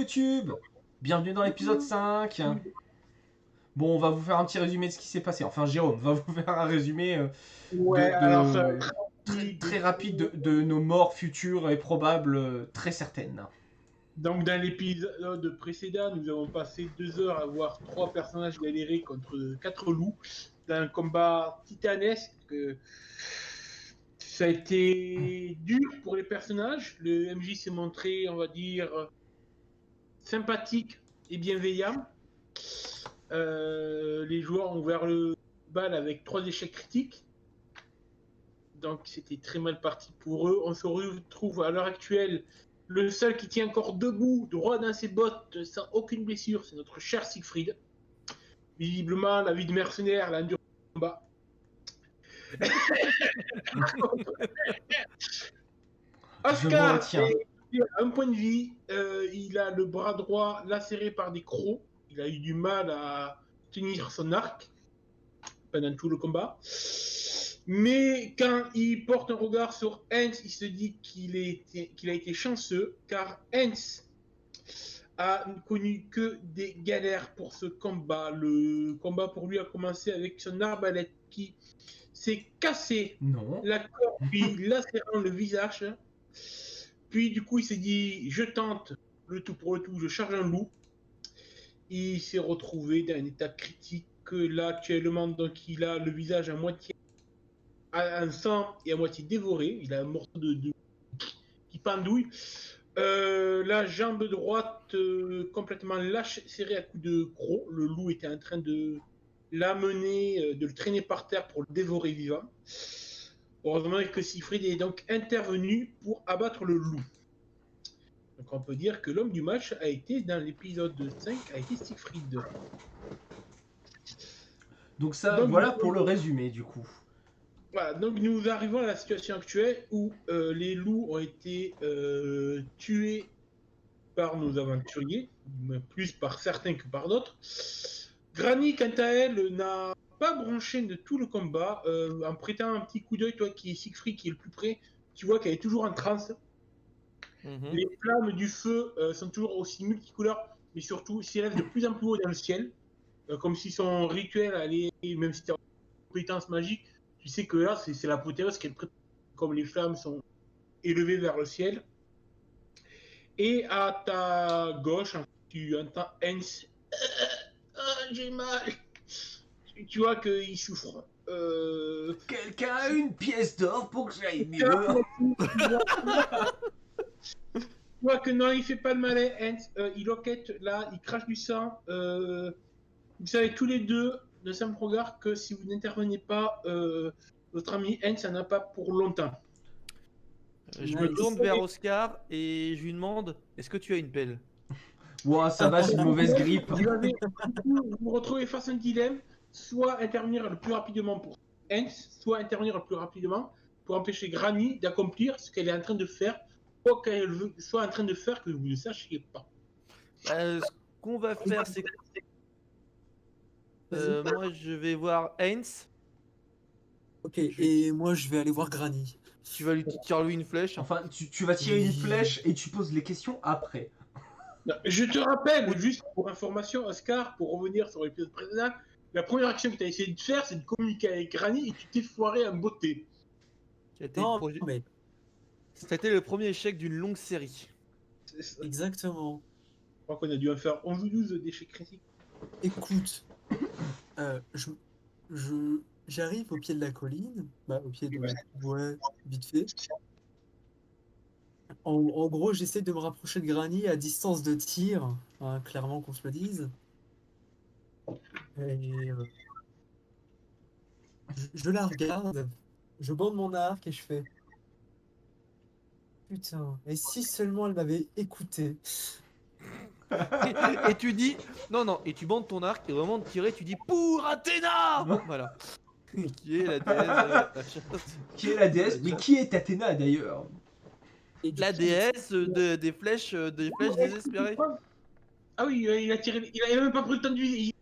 YouTube. Bienvenue dans l'épisode 5. Bon, on va vous faire un petit résumé de ce qui s'est passé. Enfin, Jérôme va vous faire un résumé Ouais, alors ça va de être très rapide de nos morts futures et probables, très certaines. Donc, dans l'épisode précédent, nous avons passé 2 heures à voir 3 personnages galérer contre 4 loups dans un combat titanesque. Ça a été dur pour les personnages. Le MJ s'est montré, on va dire, sympathique et bienveillant. Les joueurs ont ouvert le bal avec 3 échecs critiques. Donc, c'était très mal parti pour eux. On se retrouve à l'heure actuelle. Le seul qui tient encore debout, droit dans ses bottes, sans aucune blessure, c'est notre cher Siegfried. Visiblement, la vie de mercenaire l'a enduré le combat. Oscar a un point de vie. Il a le bras droit lacéré par des crocs. Il a eu du mal à tenir son arc pendant tout le combat. Mais quand il porte un regard sur Hens, il se dit qu'il a été chanceux, car Hens a connu que des galères pour ce combat. Le combat pour lui a commencé avec son arbalète qui s'est cassé la corde, puis lacérant le visage. Puis du coup, il s'est dit, je tente le tout pour le tout, je charge un loup. Il s'est retrouvé dans un état critique. Là, actuellement, donc, il a le visage à moitié un sang et à moitié dévoré. Il a un morceau qui pendouille. La jambe droite complètement lâche, serrée à coups de croc. Le loup était en train de l'amener, de le traîner par terre pour le dévorer vivant. Heureusement que Siegfried est donc intervenu pour abattre le loup. Donc on peut dire que l'homme du match a été, dans l'épisode 5, a été Siegfried. Donc ça, donc, voilà pour le résumé du coup. Voilà, donc nous arrivons à la situation actuelle où les loups ont été tués par nos aventuriers, plus par certains que par d'autres. Granny, quant à elle, n'a pas bronché de tout le combat. En prêtant un petit coup d'œil, toi qui es Siegfried, qui est le plus près, tu vois qu'elle est toujours en transe. Les flammes du feu sont toujours aussi multicouleurs, mais surtout s'élèvent de plus en plus haut dans le ciel, comme si son rituel allait, même si tu as une compétence magique, tu sais que là, c'est l'apothéose qu'elle prépare, comme les flammes sont élevées vers le ciel. Et à ta gauche, tu entends Hens. J'ai mal. Tu vois qu'il souffre. Quelqu'un a une pièce d'or pour que j'aille mieux. Tu vois que non, il fait pas le malin, Hens. Il enquête là, il crache du sang. Vous savez tous les deux, de simple regard, que si vous n'intervenez pas, votre ami Hens n'en a pas pour longtemps. Je me tourne vers Oscar et je lui demande, est-ce que tu as une pelle? Ouah, ça va, c'est une mauvaise grippe. Vous vous retrouvez face à un dilemme, soit intervenir le plus rapidement pour Hens, soit intervenir le plus rapidement pour empêcher Granny d'accomplir ce qu'elle est en train de faire, quoi qu'elle soit en train de faire que vous ne sachiez pas. Ce qu'on va faire, c'est que moi je vais voir Hens. Ok, et moi je vais aller voir Granny. Tu vas lui tirer lui une flèche. Enfin, tu vas tirer une flèche et tu poses les questions après. Non, je te rappelle, juste pour information, Oscar, pour revenir sur l'épisode précédent, la première action que tu as essayé de faire, c'est de communiquer avec Granny et tu t'es foiré en beauté. C'était le premier échec d'une longue série. Exactement. Je crois qu'on a dû en faire 11 ou 12 d'échecs critiques. Écoute, j'arrive au pied de la colline, au pied de vite fait. En gros, j'essaie de me rapprocher de Granny à distance de tir, hein, clairement qu'on se le dise. Et je la regarde, je bande mon arc et je fais putain, et si seulement elle m'avait écouté. Et tu dis non, et tu bandes ton arc et au moment de tirer, tu dis pour Athéna. Voilà. Qui est la déesse Qui est la déesse? Mais qui est Athéna d'ailleurs? La déesse des flèches désespérées. Ah oui, il a tiré, il a même pas pris le temps de viser.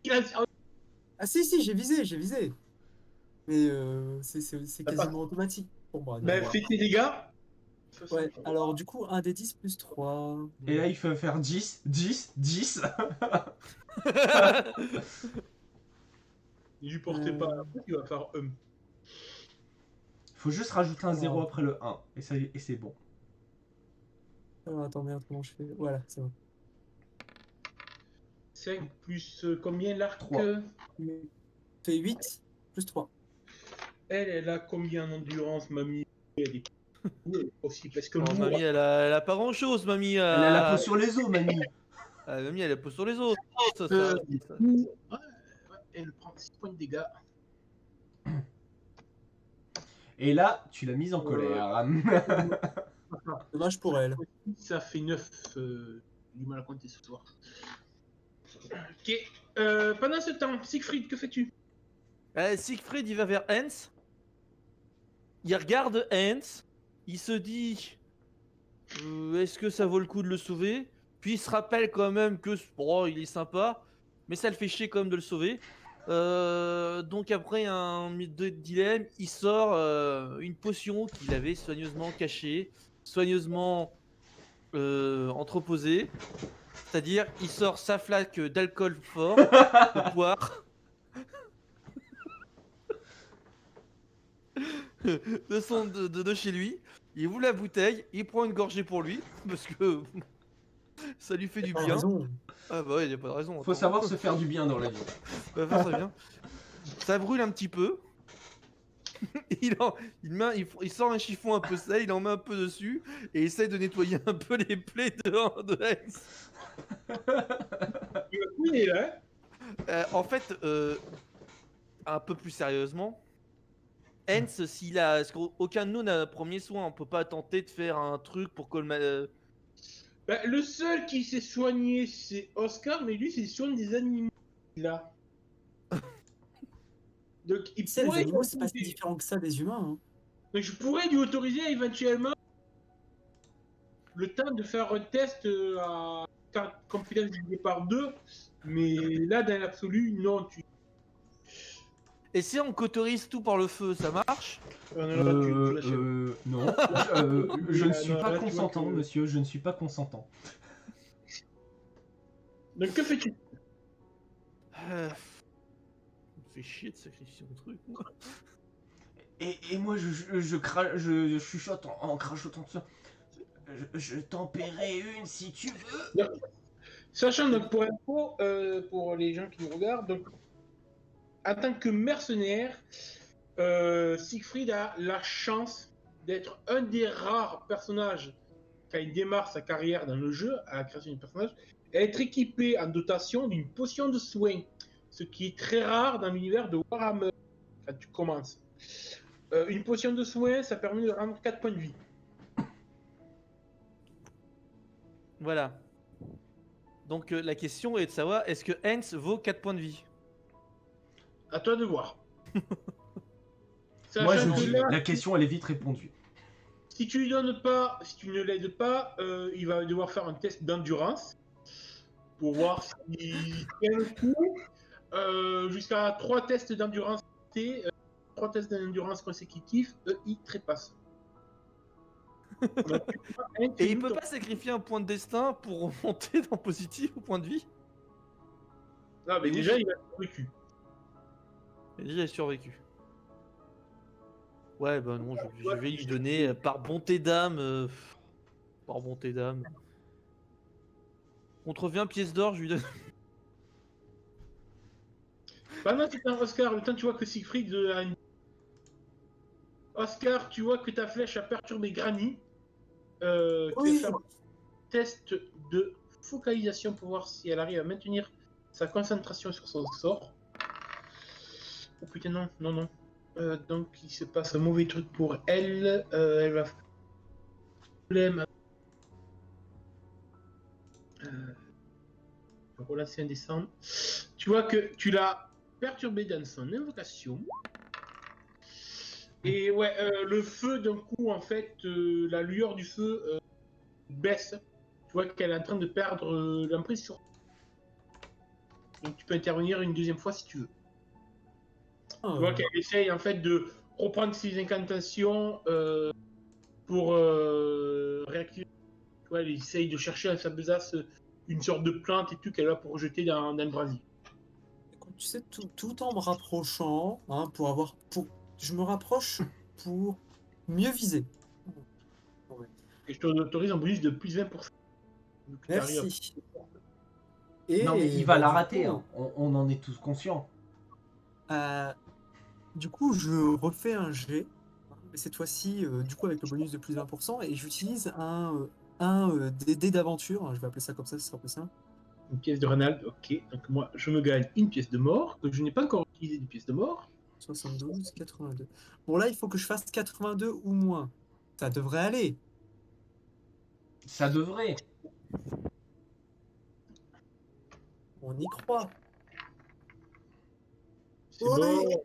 Ah si, j'ai visé. Mais c'est quasiment automatique pour moi. Ben, fais tes dégâts. Ouais, alors du coup, un des 10 plus 3. Et là, il faut faire 10, 10, 10. Ne lui portez pas la faute, il va faire Faut juste rajouter un 0 Alors, après le 1. Et c'est bon. alors, attends, merde, comment je fais? Voilà, c'est bon. 5 plus combien l'arc 3. Fait 8 plus 3. Elle a combien d'endurance, mamie? Elle est cool aussi, parce que Oh, nous, mamie, elle a pas grand chose, mamie. Elle a la peau sur les os, mamie. Mamie, elle a la peau sur les os. Ça, euh, ça. nous- ouais, elle prend 6 points de dégâts. Et là, tu l'as mise en colère. Dommage pour elle. Ça fait 9. J'ai du mal à compter ce soir. Ok. Pendant ce temps, Siegfried, que fais-tu? Siegfried, il va vers Hans. Il regarde Hans. Il se dit est-ce que ça vaut le coup de le sauver? Puis il se rappelle quand même que il est sympa, mais ça le fait chier quand même de le sauver. Donc après un dilemme, il sort une potion qu'il avait soigneusement cachée, soigneusement entreposée. C'est-à-dire, il sort sa flaque d'alcool fort, de poire, de chez lui. Il ouvre la bouteille, il prend une gorgée pour lui, parce que ça lui fait du Pas bien. raison. Ah bah ouais, il n'y a pas de raison. Faut attends. savoir se faire du bien dans la vie. Bah, faire ça bien. Ça brûle un petit peu. Il sort un chiffon un peu sale, il en met un peu dessus et essaye de nettoyer un peu les plaies de Hans. Tu vas couiner là. En fait, un peu plus sérieusement, Hans, parce qu'aucun de nous n'a premier soin, on peut pas tenter de faire un truc pour colmater. Bah, le seul qui s'est soigné, c'est Oscar, mais lui, c'est soigne des animaux. Là. Donc, il Tu sais, les pourrait animaux, c'est pas si autoriser- différent que ça des humains. Hein. Donc, je pourrais lui autoriser éventuellement le temps de faire un test à compétence divisé par 2. Mais là, dans l'absolu, non. Et si on cauterise tout par le feu, ça marche? Non. Je ne suis Non, pas là, tu vois consentant, que- monsieur. Je ne suis pas consentant. Donc, que fais-tu? Ça me fait chier de sacrifier mon truc. Moi. Et moi, je chuchote en crachotant ça. Je t'en paierai une si tu veux. Sachant donc pour info, pour les gens qui nous regardent, donc en tant que mercenaire, Siegfried a la chance d'être un des rares personnages quand il démarre sa carrière dans le jeu, à la création du personnage, à être équipé en dotation d'une potion de soin, ce qui est très rare dans l'univers de Warhammer quand tu commences. Une potion de soin, ça permet de rendre 4 points de vie. Voilà. Donc la question est de savoir, est-ce que Hans vaut 4 points de vie? À toi de voir. Moi, je Sachant que dis, là, la question, elle est vite répondue. si tu lui donnes pas, si tu ne l'aides pas, il va devoir faire un test d'endurance pour voir s'il tient le coup. Jusqu'à 3 tests d'endurance, 3 tests d'endurance consécutifs, il trépasse. Donc, Et il peut pas sacrifier un point de destin pour remonter dans positif au point de vie? Ah, mais déjà, il a survécu. Et déjà, il a survécu. Ouais, bah non, je vais lui donner par bonté d'âme. Par bonté d'âme. Contre 20 pièces d'or, je lui donne. Pendant ce temps, Oscar, le temps tu vois que Siegfried a une... Oscar, tu vois que ta flèche a perturbé Granny. Qui va Oui. faire un test de focalisation pour voir si elle arrive à maintenir sa concentration sur son sort. Oh putain, non, non, non. Donc il se passe un mauvais truc pour elle. Elle va faire problème. Relancer un descendre. Tu vois que tu l'as perturbé dans son invocation. Et ouais, le feu d'un coup, en fait, la lueur du feu baisse. Tu vois qu'elle est en train de perdre l'emprise sur. Donc tu peux intervenir une deuxième fois si tu veux. Ah, Tu vois qu'elle essaye en fait de reprendre ses incantations pour réactiver. Tu vois, elle essaye de chercher à sa besace une sorte de plante et tout qu'elle a pour jeter dans le brasier. Écoute, tu sais, tout en me rapprochant, hein, je me rapproche pour mieux viser. Ouais. Et je t'autorise un bonus de plus 20%. Donc, t'arrives Merci. Non, mais il Et va la du rater, coup, hein. On en est tous conscients. euh, du coup, je refais un jet, hein, mais cette fois-ci, du coup, avec le bonus de plus 20%, et j'utilise un dé d'aventure, hein, je vais appeler ça comme ça, ce sera plus simple. une pièce de Ronald, ok. Donc moi, je me gagne une pièce de mort, que je n'ai pas encore utilisé d'une pièce de mort. 72, 82. Bon, là, il faut que je fasse 82 ou moins. Ça devrait aller. Ça devrait. On y croit. C'est Ouais. bon.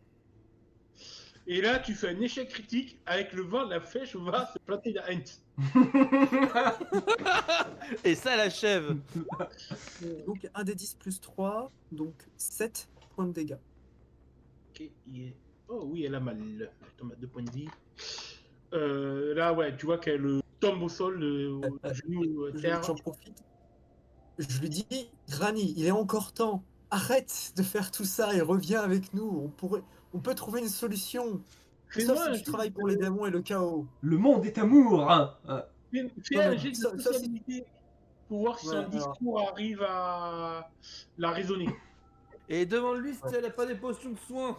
Et là, tu fais un échec critique, avec le vent, la flèche va se planter dans Heinz. Et ça l'achève. Donc, un des 10 plus 3, donc 7 points de dégâts. Ok, oh oui, elle a mal. Elle tombe à 2 points de vie. Là, ouais, tu vois qu'elle tombe au sol, au genou à terre. J'en profite. Je lui dis, Granny, il est encore temps. Arrête de faire tout ça et reviens avec nous. On peut trouver une solution. Sauf Fais-moi si un tu jet travailles pour les démons et le chaos. Le monde est amour, hein. fais Non, un mais jet de sauf si... sociabilité pour voir si Ouais, son alors, discours arrive à la raisonner. Et demande-lui si elle a pas des potions de soins.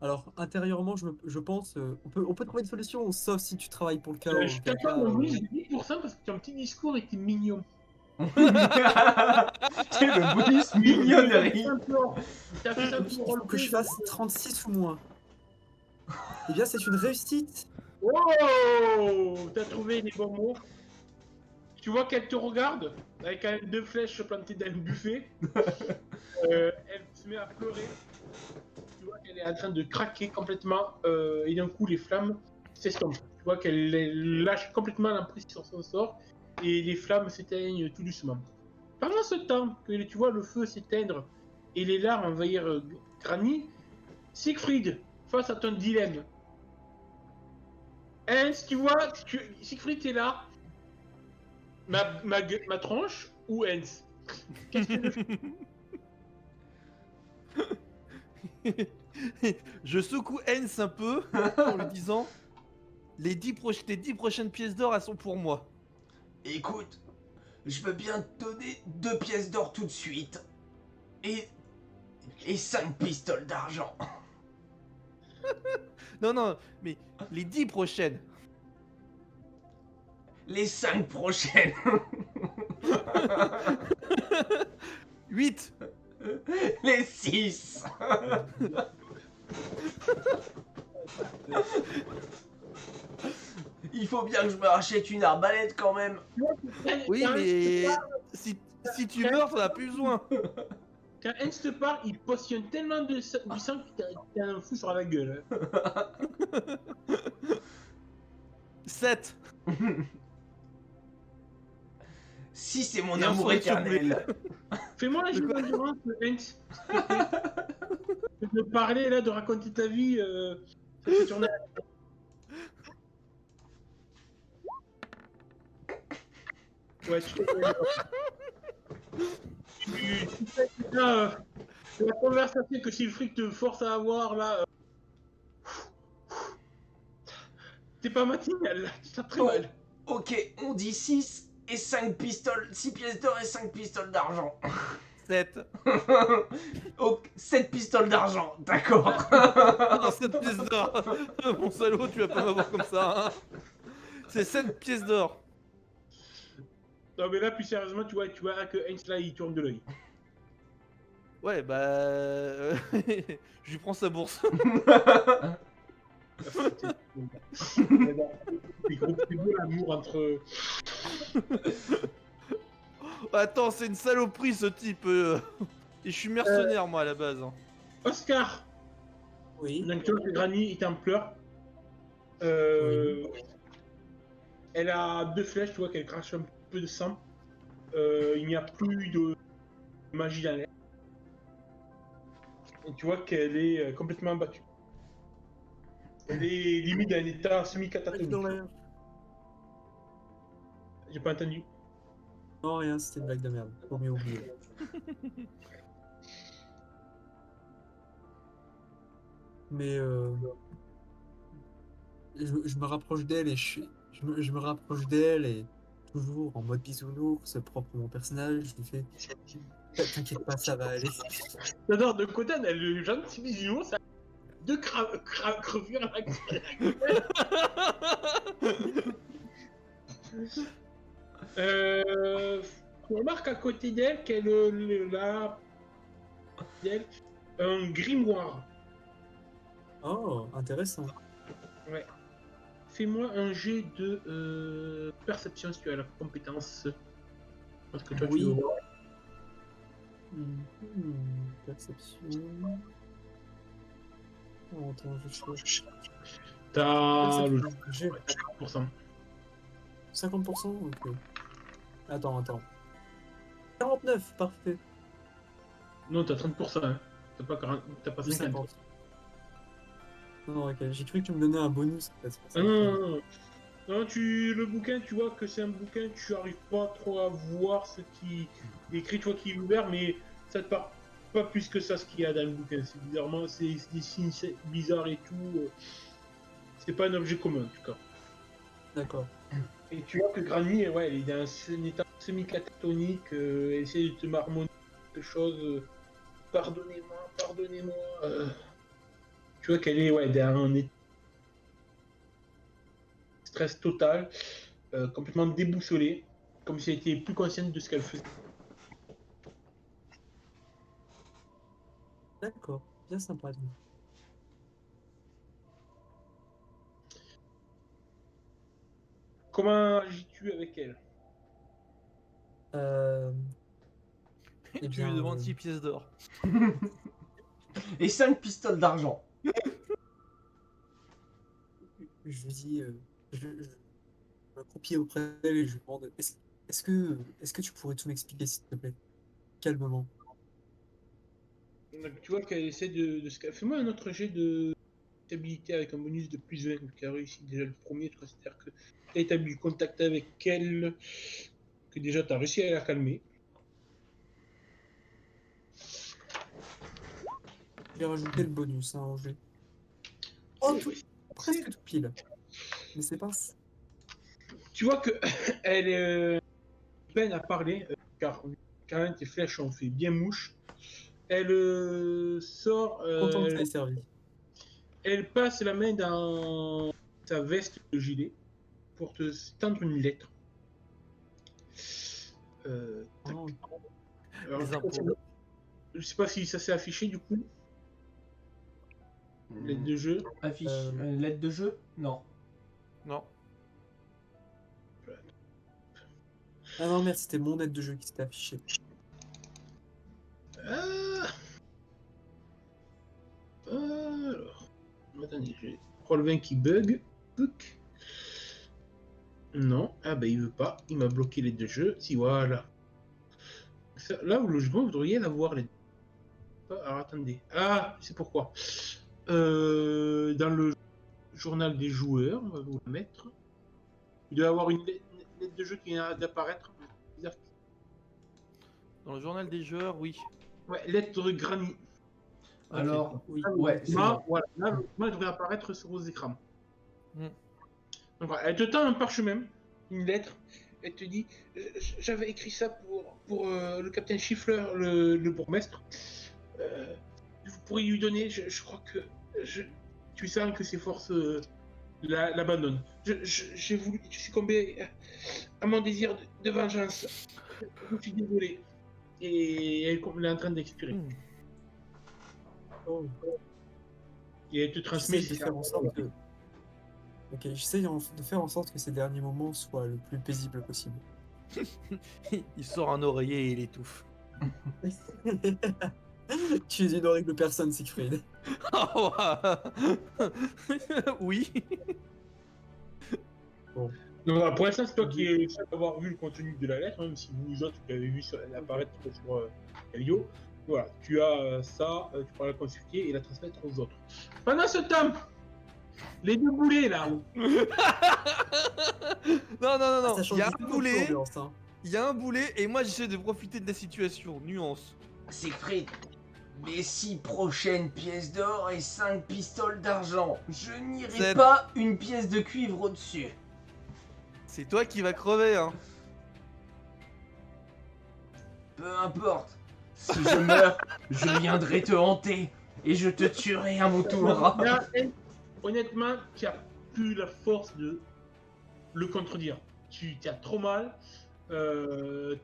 alors, intérieurement, je pense, on peut trouver une solution, sauf si tu travailles pour le chaos. Je Auquel t'accorde cas, un bonus de 10% parce que ton petit discours était mignon. C'est le bonus mignonnerie. T'as fait ça donc, il pour faut que relever. je fasse 36 ou moins. Eh bien, c'est une réussite. Oh, t'as trouvé les bons mots. Tu vois qu'elle te regarde avec quand même 2 flèches plantées dans le buffet. Elle se met à pleurer. Tu vois qu'elle est en train de craquer complètement et d'un coup les flammes s'estompent. Tu vois qu'elle lâche complètement l'emprise sur son sort et les flammes s'éteignent tout doucement. Pendant ce temps que tu vois le feu s'éteindre et les larmes envahir Granny, Siegfried, face à ton dilemme. Hein, tu vois, Siegfried est là, ma tronche ou Hens? Qu'est-ce que je fais? Je secoue Hens un peu en lui disant les 10 prochaines pièces d'or, elles sont pour moi. Écoute, je veux bien te donner 2 pièces d'or tout de suite. Et 5 pistoles d'argent. Non, non, mais les 10 prochaines. Les 5 prochaines. 8. Les 6. Il faut bien que je me rachète une arbalète quand même. Oui, mais si tu meurs, t'en as plus besoin. Quand Hens te parle, il potionne tellement du sang qu'il t'a un fou sur la gueule. 7. Si c'est mon Et un amour souhait de éternel. Fais-moi un De jeu quoi d'endurance, Hens. De parler là, de raconter ta vie. Ça fait tourner. Ouais, tu sais que là, la conversation que Siegfried te force à avoir là. T'es pas matinal là, tu sens très Oh, mal. ok, on dit 6 et 5 pistoles. 6 pièces d'or et 5 pistoles d'argent. 7. Ok, 7 pistoles d'argent, d'accord. Non, 7 pièces d'or. Mon salaud, tu vas pas m'avoir comme ça. Hein. C'est 7 pièces d'or. Non mais là, plus sérieusement, tu vois que Hens là, il tourne de l'œil. Ouais, bah. Je lui prends sa bourse. C'est beau l'amour entre. Attends, c'est une saloperie ce type. Et je suis mercenaire, moi, à la base. Hein. Oscar. Oui. Donc tu vois que Granny est en pleurs. Elle a 2 flèches, tu vois qu'elle crache un peu de sang. Il n'y a plus de magie dans l'air. Et tu vois qu'elle est complètement abattue. Elle est limite dans un état Mec semi-catatonique. dans l'air. J'ai pas entendu. Non, rien, c'était une blague de merde. Faut mieux oublier. Mais je me rapproche d'elle et je me rapproche d'elle et toujours en mode bisounours, propre à mon personnage, je lui fais t'inquiète pas, ça va aller. J'adore, de côté, on a le gentil bisounours, ça a deux crevures à la on remarque à côté d'elle qu'elle a d'elle un grimoire. Oh, intéressant. Ouais. Fais-moi un jet de perception si tu as la compétence. Parce que toi, Oui. tu veux voir. Perception. Oh, attends, je cherche. T'as le J'ai 50%. 50%. Ok. Attends. 49, parfait. Non, t'as 30%. Hein. T'as pas 40, t'as pas J'ai 50. 50. Non, ok, j'ai cru que tu me donnais un bonus. En fait. Ah non. Non, le bouquin, tu vois que c'est un bouquin, tu arrives pas trop à voir ce qui est écrit, tu vois qui est ouvert, mais ça te parle pas plus que ça ce qu'il y a dans le bouquin. C'est bizarrement, c'est des signes bizarres et tout. C'est pas un objet commun en tout cas. D'accord. Et tu vois que Granny, ouais, elle est dans un état semi-catatonique, elle essaie de te marmonner quelque chose. Pardonnez-moi. Tu vois qu'elle est dans un état de stress total, complètement déboussolée, comme si elle était plus consciente de ce qu'elle faisait. D'accord. Bien sympa. Donc. Comment agis-tu avec elle? Eh Tu bien, lui demandes 6 pièces d'or. Et 5 pistoles d'argent. je lui dis, je m'accroupis auprès d'elle et je lui demande, est-ce que tu pourrais tout m'expliquer s'il te plaît? Calmement. Donc, tu vois qu'elle essaie de se... Fais-moi un autre jet de stabilité avec un bonus de plus 20, qui a réussi déjà le premier, c'est-à-dire que tu as établi le contact avec elle, que déjà tu as réussi à la calmer. J'ai rajouté le bonus hein, au jet. Oh, tout, presque tout pile. Mais c'est pas... Tu vois que elle peine à parler, car quand même tes flèches ont fait bien mouche. Elle sort... Content que ça ait servi. Elle passe la main dans sa veste de gilet pour te tendre une lettre. Oh, Alors, Les impôts. je sais pas si ça s'est affiché du coup. Lettre de jeu. Affiche. Lettre de jeu? Non. Non. ah non, merde, c'était mon aide de jeu qui s'était affiché. Alors, attendez, j'ai Roll20 qui bug. Pouc. Non, ah bah il veut pas, il m'a bloqué les deux jeux. Si voilà. Ça, là où logiquement vous devriez l'avoir les deux. Alors attendez. Ah, c'est pourquoi. Dans le journal des joueurs, on va vous le mettre. Il doit y avoir une lettre de jeu qui vient d'apparaître. Dans le journal des joueurs, oui. Ouais, lettre Granny. Alors, Oui. ouais, c'est Là, bon. voilà, là, le document devrait apparaître sur vos écrans. Mm. Donc, voilà, elle te tend un parchemin, une lettre. Elle te dit j'avais écrit ça pour le capitaine Chiffleur, le bourgmestre. Vous pourriez lui donner, je crois que tu sens que ses forces l'abandonnent. J'ai voulu succomber à mon désir de vengeance. Je suis désolé. Et elle est en train d'expirer. Mm. Oh. Et elle te transmet. J'essaie de faire en sorte que... Ok, j'essaie de faire en sorte que ces derniers moments soient le plus paisibles possible. Il sort un oreiller et il étouffe. Tu es une horrible personne, Siegfried. Oh, oui. Donc, voilà, pour l'instant, c'est toi qui es seul à avoir vu le contenu de la lettre, même si vous autres, vous l'avez vu apparaître sur Helio. Voilà, tu as ça, tu pourras la consulter et la transmettre aux autres. Pendant ce temps, Les deux boulets là. Non, non, non, non. Ça Il change y a beaucoup un boulet. l'ambiance, hein. Il y a un boulet et moi j'essaie de profiter de la situation. Nuance. Siegfried, mes 6 prochaines pièces d'or et 5 pistoles d'argent. Je n'irai C'est- pas une pièce de cuivre au-dessus. C'est toi qui vas crever, hein. Peu importe. Si je meurs, je viendrai te hanter et je te tuerai à mon tour. Là, honnêtement, tu n'as plus la force de le contredire. Tu as trop mal. Tu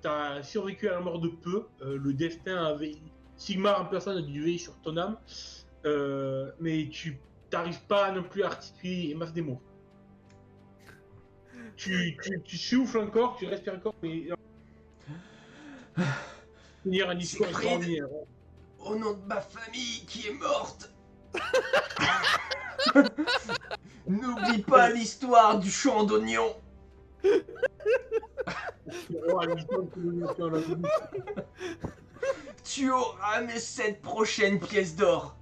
as survécu à la mort de peu. Le destin avait. Sigmar en personne a dû veiller sur ton âme. Mais tu n'arrives pas non plus à articuler masse des mots. Tu souffles encore, tu respires encore, mais. Finir un discours Siegfried. extraordinaire. Au nom de ma famille qui est morte. N'oublie pas l'histoire du champ d'oignons. Tu auras mes 7 prochaines pièces d'or.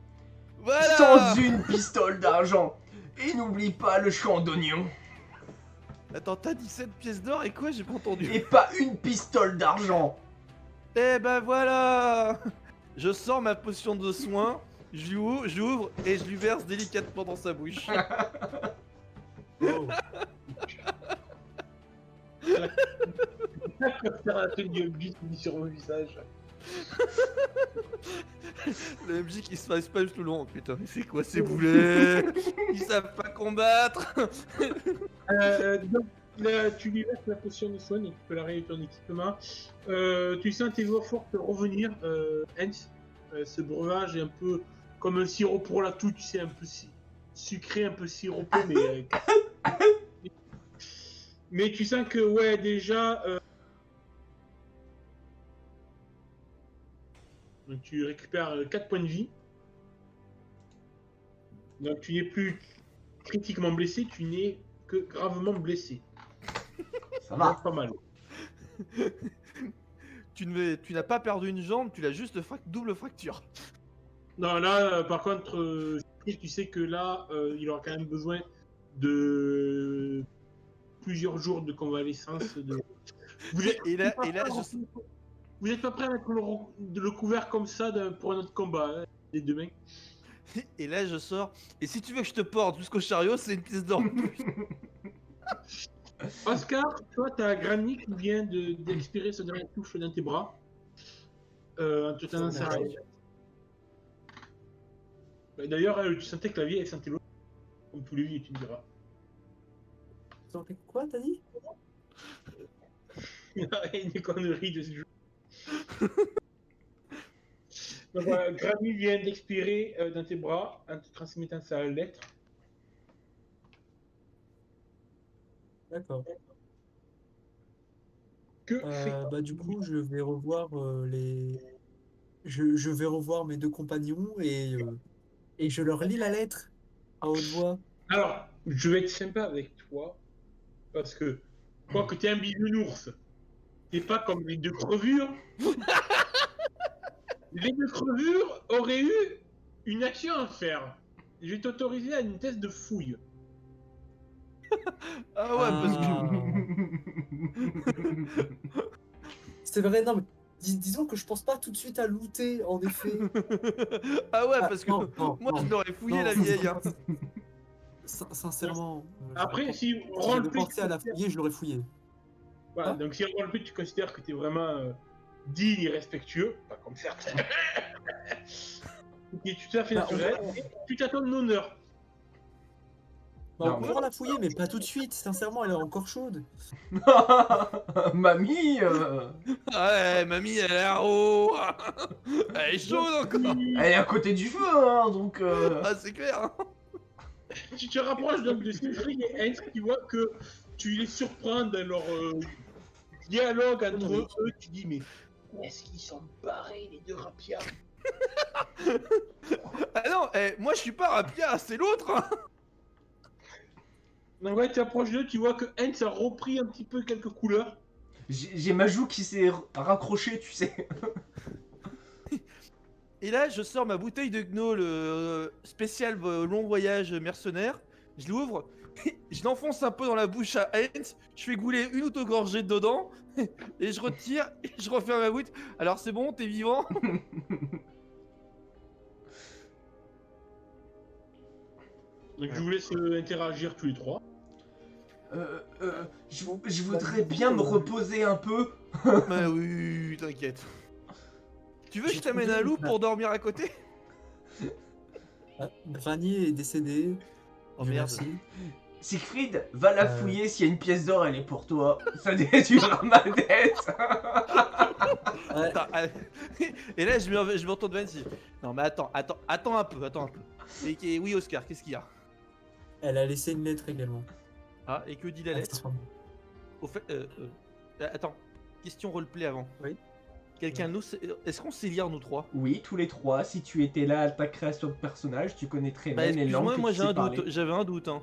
Voilà. Sans une pistole d'argent. Et n'oublie pas le champ d'oignons. Attends, t'as 17 pièces d'or et quoi? J'ai pas entendu. Et pas une pistole d'argent. Eh ben voilà. Je sors ma potion de soin, j'ouvre et je lui verse délicatement dans sa bouche. Oh. Faire un truc de but sur mon visage. Le MJ qui se fasse pas tout le long. Putain, mais c'est quoi ces boulets? Ils savent pas combattre. Donc, là, tu lui laisses la potion de soin et tu peux la rayer ton équipement. Tu sens tes voix fortes revenir, Hens. Ce breuvage est un peu comme un sirop pour la toux, tu sais, un peu sucré, un peu sirupeux, mais tu sens que, ouais, déjà. Donc, tu récupères 4 points de vie. Donc, tu n'es plus critiquement blessé, tu n'es que gravement blessé. Ça va. Pas mal. Tu n'as pas perdu une jambe, tu l'as juste double fracture. Non, là, par contre, tu sais que là, il aura quand même besoin de plusieurs jours de convalescence. Vous êtes, Et là, vous êtes pas prêt à mettre le couvert comme ça pour un autre combat, hein, les deux mecs. et là, je sors. Et si tu veux que je te porte jusqu'au chariot, c'est une pièce d'or. en plus. Oscar, toi, t'as Granny qui vient d'expirer ce dernier souffle dans tes bras. En te tenant sa raie. D'ailleurs, tu sentais que la vie, elle sentait l'eau. Comme tous les vies, tu me diras. Quoi, t'as dit? Il y a des conneries de ce jeu. Donc voilà, Granny vient d'expirer dans tes bras en te transmettant sa lettre. D'accord. Que fait Bah du coup, je vais revoir je vais revoir mes deux compagnons et je leur lis la lettre à haute voix. Alors, je vais être sympa avec toi, parce que, quoi que t'es un bisounours, t'es pas comme les deux crevures. Les deux crevures auraient eu une action à faire. Je vais t'autoriser à une thèse de fouille. Ah ouais, parce que. C'est vrai, non mais disons que je pense pas tout de suite à looter, en effet. Ah ouais, parce que non, non, moi, je non. l'aurais fouillé Non, la vieille. Hein. Sincèrement. Après, si j'avais roleplay, pensé à la fouiller, je l'aurais fouillé. voilà, Ah. donc si roleplay, tu considères que t'es vraiment digne et respectueux, pas comme certains. Et tu t'as fait Bah, naturel, et tu t'attends de l'honneur. Bah, Non, on mais- pourra la fouiller, mais pas tout de suite. Sincèrement, elle est encore chaude. Mamie, Ouais, mamie, elle est haut. Elle est chaude encore. elle est à côté du feu, hein, donc. Ah, c'est clair. Hein. Tu te rapproches donc de Siegfried et Heinz, tu vois que tu les surprends dans leur dialogue entre eux. Tu dis, mais est-ce qu'ils sont barrés, les deux rapias? Ah non, moi, je suis pas rapia, c'est l'autre. Hein. Donc ouais, tu approches d'eux, tu vois que Heinz a repris un petit peu quelques couleurs. J'ai ma joue qui s'est raccrochée, tu sais. Et là, je sors ma bouteille de gnôle spécial long voyage mercenaire. je l'ouvre, je l'enfonce un peu dans la bouche à Heinz, je fais gouler une autogorgée dedans, et je retire, et je referme la bouche. Alors c'est bon, t'es vivant? Donc je vous laisse interagir tous les trois. Je voudrais bien me reposer un peu. Bah oui, t'inquiète. Tu veux que je t'amène un loup pour dormir à côté? Granier est décédé. Oh Dieu merde. merci. Siegfried, va la fouiller, s'il y a une pièce d'or, elle est pour toi. Ça déduira ma dette. Ouais, Attends, et là, je me retourne vers Heinz. Non mais attends un peu. Oui, Oscar, qu'est-ce qu'il y a? elle a laissé une lettre également. Ah, et que dit la lettre? Au fait, attends, question roleplay avant. Oui. Quelqu'un de nous, est-ce qu'on sait lire nous trois? Oui, tous les trois. Si tu étais là à ta création de personnage, tu connaîtrais Bah même les langues excuse-moi, que moi tu j'ai sais un parler. doute, j'avais un doute hein.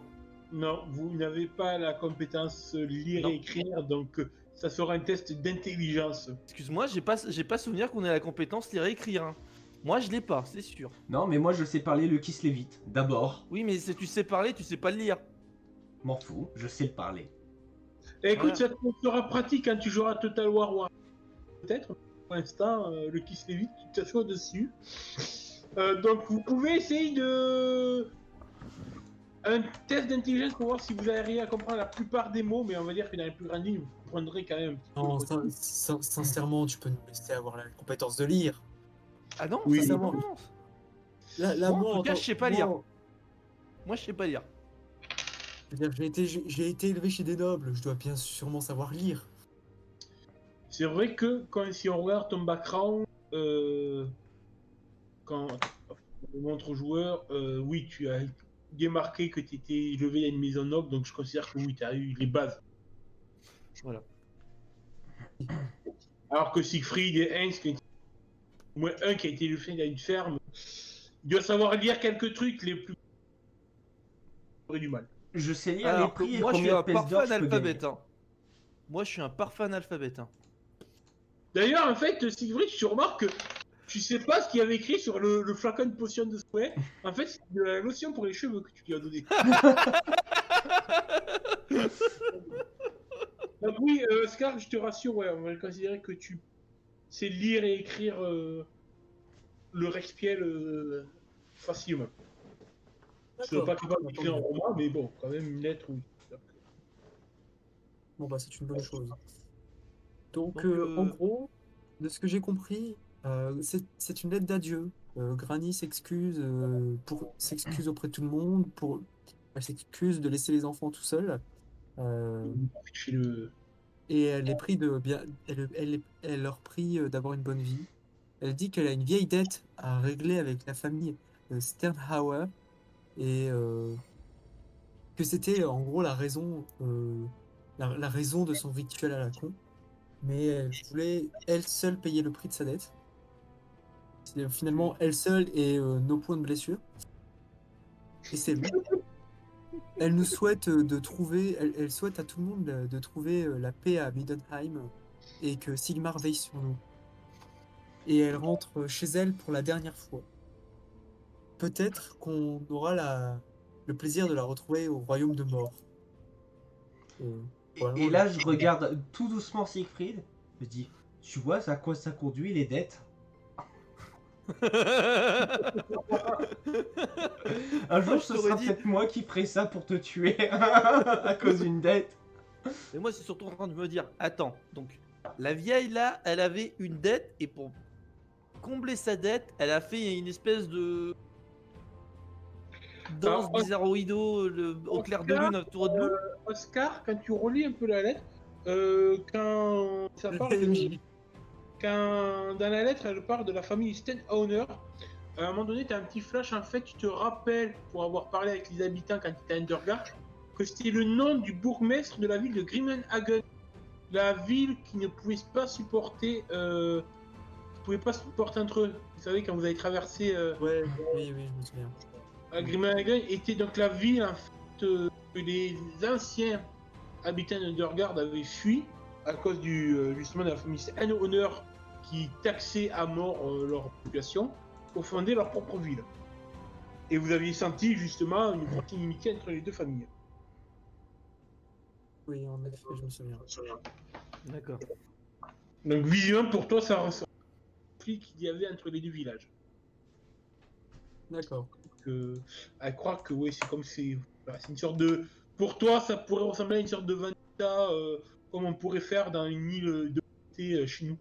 Non, vous n'avez pas la compétence lire Non. et écrire, donc ça sera un test d'intelligence. Excuse-moi, j'ai pas souvenir qu'on ait la compétence lire et écrire. Hein. Moi je l'ai pas, c'est sûr. Non, mais moi je sais parler le Kislevitt, d'abord. Oui, mais si tu sais parler, tu sais pas le lire. M'en fous, je sais le parler. Et écoute, Voilà. ça sera pratique quand tu joueras Total War Warhammer. Peut-être, pour l'instant, le Kiss Levit, tu t'assois dessus. Donc vous pouvez essayer de... Un test d'intelligence pour voir si vous arrivez à comprendre la plupart des mots, mais on va dire que dans les plus grandes lignes, vous comprendrez quand même un petit Non, peu. sincèrement, tu peux nous laisser avoir la compétence de lire. Ah non, Oui. ça, Sincèrement. non. Là, Moi, en tout cas, tant- je sais pas lire. moi, Moi je sais pas lire. je veux dire, j'ai été élevé chez des nobles, je dois bien sûrement savoir lire. C'est vrai que si on regarde ton background, quand on montre aux joueurs, oui, tu as démarqué que tu étais élevé à une maison noble, donc je considère que oui, tu as eu les bases. Voilà. Alors que Siegfried et Heinz, au moins un qui a été élevé à une ferme, il doit savoir lire quelques trucs les plus... J'aurais du mal. Je sais lire les Alors que prix et moi je suis combien un de pièces d'or parfait je peux gagner. analphabète. Hein. Moi je suis un parfait analphabète. Hein. D'ailleurs, en fait, Siegfried, tu remarques que tu sais pas ce qu'il y avait écrit sur le flacon de potion de souhait. En fait, c'est de la lotion pour les cheveux que tu lui as donné. Donc oui, Scar, je te rassure, ouais, on va considérer que tu sais lire et écrire le Respiel facilement. Je ne suis pas capable d'écrire un roman, mais bon, quand même une lettre, oui. Bon, bah, c'est une bonne chose. Donc, Donc, en gros, de ce que j'ai compris, c'est une lettre d'adieu. Granny s'excuse s'excuse auprès de tout le monde, elle s'excuse de laisser les enfants tout seuls. Chez le... Et elle les prie de bien, elle leur prie d'avoir une bonne vie. Elle dit qu'elle a une vieille dette à régler avec la famille Sternhauer et que c'était en gros la raison, la raison de son rituel à la con. Mais elle voulait elle seule payer le prix de sa dette. C'est finalement elle seule et nos points de blessure. Et c'est lui. Elle nous souhaite de trouver, elle souhaite à tout le monde de trouver la paix à Middenheim et que Sigmar veille sur nous. Et elle rentre chez elle pour la dernière fois. Peut-être qu'on aura le plaisir de la retrouver au royaume de mort. Et là, je regarde tout doucement Siegfried. Je dis, tu vois à quoi ça conduit les dettes? Un jour, ce sera peut-être moi qui ferai ça pour te tuer à cause d'une dette. Mais moi, c'est surtout en train de me dire, attends, donc la vieille là, elle avait une dette et pour combler sa dette, elle a fait une espèce de danse bizarroïdo au clair de lune autour de nous. Oscar, quand tu relis un peu la lettre, quand ça parle de... Quand dans la lettre, elle parle de la famille Stenhauer, à un moment donné, tu as un petit flash, en fait, tu te rappelles, pour avoir parlé avec les habitants quand tu étais à Undergard, que c'était le nom du bourgmestre de la ville de Grimmenhagen. La ville qui ne pouvait pas supporter... entre eux. Vous savez, quand vous avez traversé... Ouais, oui, je me souviens. Grimmenhagen était donc la ville, en fait, que les anciens habitants d'Undergard avaient fui à cause justement de la famille Stenhauer qui taxait à mort leur population pour fonder leur propre ville. Et vous aviez senti justement une grosse inimitié entre les deux familles. Oui, en effet, je me souviens. D'accord. Donc visiblement pour toi ça ressort le conflit qu'il y avait entre les deux villages. D'accord. À croire que oui, c'est comme voilà, c'est une sorte de. Pour toi, ça pourrait ressembler à une sorte de vendetta comme on pourrait faire dans une île de côté chez nous.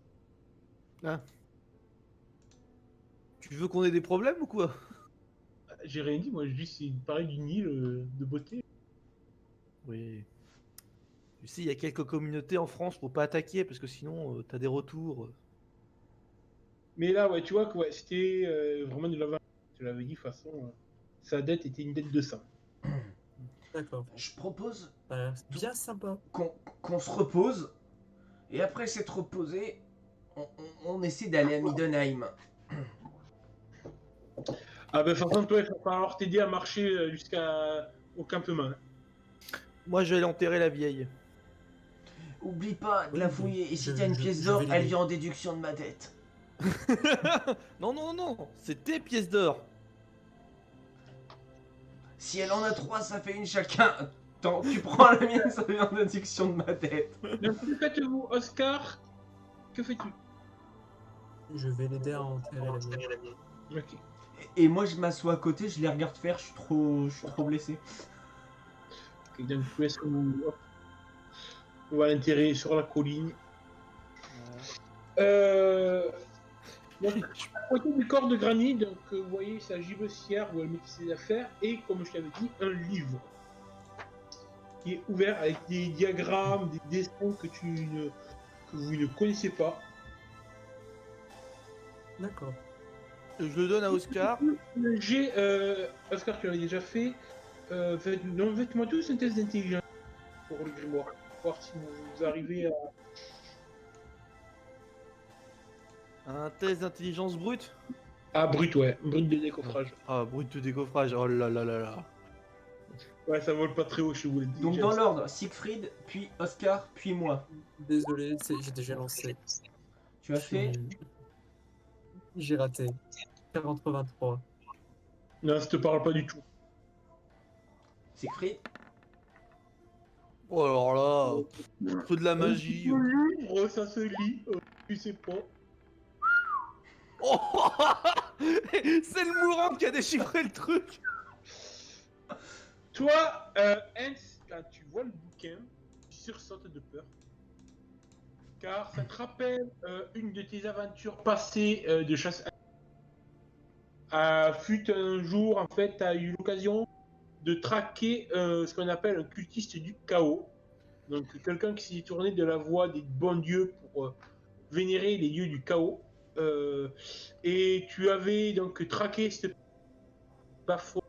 Ah. Tu veux qu'on ait des problèmes ou quoi? J'ai rien dit, moi je dis c'est pareil d'une île de beauté. Oui. Tu sais, il y a quelques communautés en France pour pas attaquer parce que sinon t'as des retours. Mais là, ouais, tu vois que ouais, c'était vraiment de la vendetta. Je l'avais dit, de toute façon, sa dette était une dette de sang. D'accord. Je propose Ça a l'air bien sympa. qu'on se repose. Et après s'être reposé, on essaie d'aller à Middenheim. Ah ben, de toute façon, toi, il va falloir t'aider à marcher jusqu'au campement. Moi, je vais aller enterrer la vieille. Oublie pas de Oui, la fouiller. Et si t'as une pièce je d'or, vais elle l'aider. vient en déduction de ma dette. Non, non, non, c'est tes pièces d'or. Si elle en a 3, ça fait une chacun. Attends, tu prends la mienne, ça vient en déduction de ma dette. Donc, que faites-vous, Oscar? Que fais-tu? Je vais l'aider à enterrer la vieille. Ok. Et moi, je m'assois à côté, je les regarde faire, je suis trop blessé. Ok, donc, on va l'enterrer sur la colline. Donc, à côté du corps de granit, donc, vous voyez sa gibecière où elle met ses affaires et, comme je t'avais dit, un livre qui est ouvert avec des diagrammes, des dessins que vous ne connaissez pas. D'accord. Je le donne à Oscar. J'ai, Oscar, tu l'avais déjà fait. Faites-moi tous une test d'intelligence pour le grimoire. Voir si vous arrivez à. Un test d'intelligence brute. Ah, brut, ouais. Brut de décoffrage. Ah, brute de décoffrage. Oh là là là là. Ouais, ça vole pas très haut chez vous. Donc dans l'ordre, Siegfried, puis Oscar, puis moi. Désolé, j'ai déjà lancé. Tu as fait J'ai raté. 83. Non, ça te parle pas du tout. Siegfried. Oh alors là, peu de la magie. Le livre, ça se lit. Tu sais pas. Oh c'est le mourant qui a déchiffré le truc. Toi, Hans, quand tu vois le bouquin, tu sursautes de peur. Car ça te rappelle une de tes aventures passées de chasse. Fut un jour, en fait, tu as eu l'occasion de traquer ce qu'on appelle un cultiste du chaos. Donc, quelqu'un qui s'est tourné de la voie des bons dieux pour vénérer les dieux du chaos. Et tu avais donc traqué cette bafo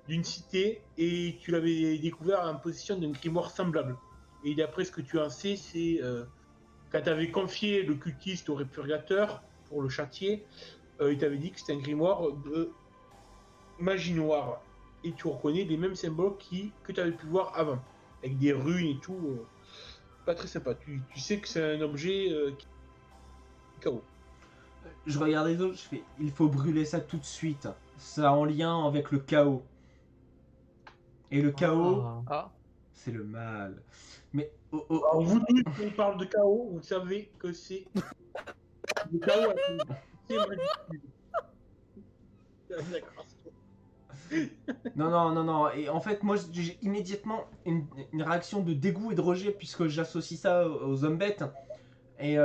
d'une cité et tu l'avais découvert en possession d'un grimoire semblable. Et d'après ce que tu en sais, c'est quand tu avais confié le cultiste au répurgateur pour le châtier, il t'avait dit que c'était un grimoire de magie noire. Et tu reconnais les mêmes symboles que tu avais pu voir avant, avec des runes et tout. Pas très sympa. Tu sais que c'est un objet qui est chaos. Je regarde les autres, je fais il faut brûler ça tout de suite. Ça en lien avec le chaos. Et le chaos, Ah. c'est le mal. Mais Alors vous tous, quand on parle de chaos, vous savez que c'est le chaos. C'est majuscule. D'accord. non. Et en fait, moi, j'ai immédiatement une réaction de dégoût et de rejet puisque j'associe ça aux hommes bêtes. Et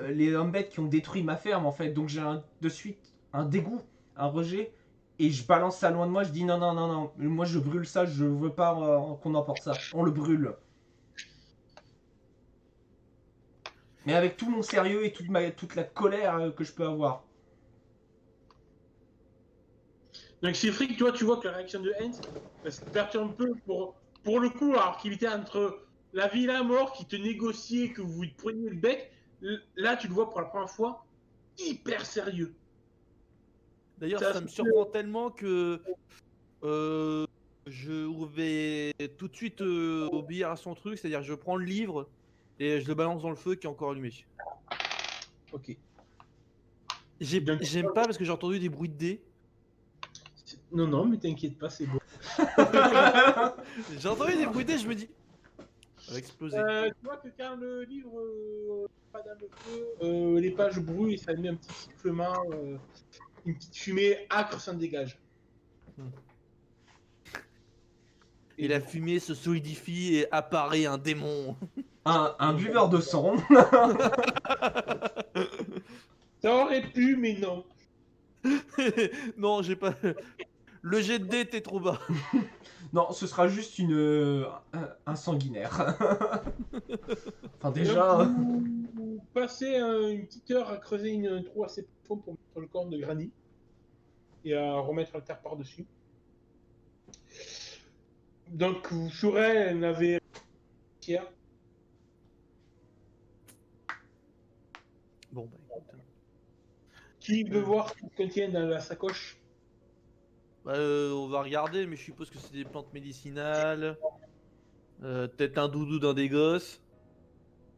les hommes bêtes qui ont détruit ma ferme, en fait. Donc j'ai de suite un dégoût, un rejet. Et je balance ça loin de moi. Je dis non. Moi, je brûle ça. Je veux pas qu'on emporte ça. On le brûle. Mais avec tout mon sérieux et toute la colère que je peux avoir. Donc c'est fric, toi, tu vois que la réaction de Hens, se perturbe un peu pour le coup, alors qu'il était entre la vie et la mort, qui te négociait, que vous preniez le bec. Là, tu le vois pour la première fois, hyper sérieux. D'ailleurs, ça me surprend tellement que je vais tout de suite obéir à son truc, c'est-à-dire je prends le livre et je le balance dans le feu qui est encore allumé. Ok. J'aime pas parce que j'ai entendu des bruits de dés. Non, mais t'inquiète pas, c'est bon. J'ai entendu des bruitages, je me dis. Ça va exploser. Tu vois que quand le livre pas dans le feu, les pages brûlent et ça met un petit sifflement, une petite fumée acre s'en dégage. Et la fumée se solidifie et apparaît un démon. Un buveur de sang. Ça aurait pu, mais non. Non, j'ai pas. Le jet de dés était trop bas. Non, ce sera juste un sanguinaire. Enfin déjà... Donc, vous passez une petite heure à creuser un trou assez profond pour mettre le corps de Granny et à remettre la terre par-dessus. Donc, vous saurez, elle n'avait pierre. Bon, bah écoute. Qui veut voir ce qu'il contient dans la sacoche? On va regarder, mais je suppose que c'est des plantes médicinales. Peut-être un doudou d'un des gosses.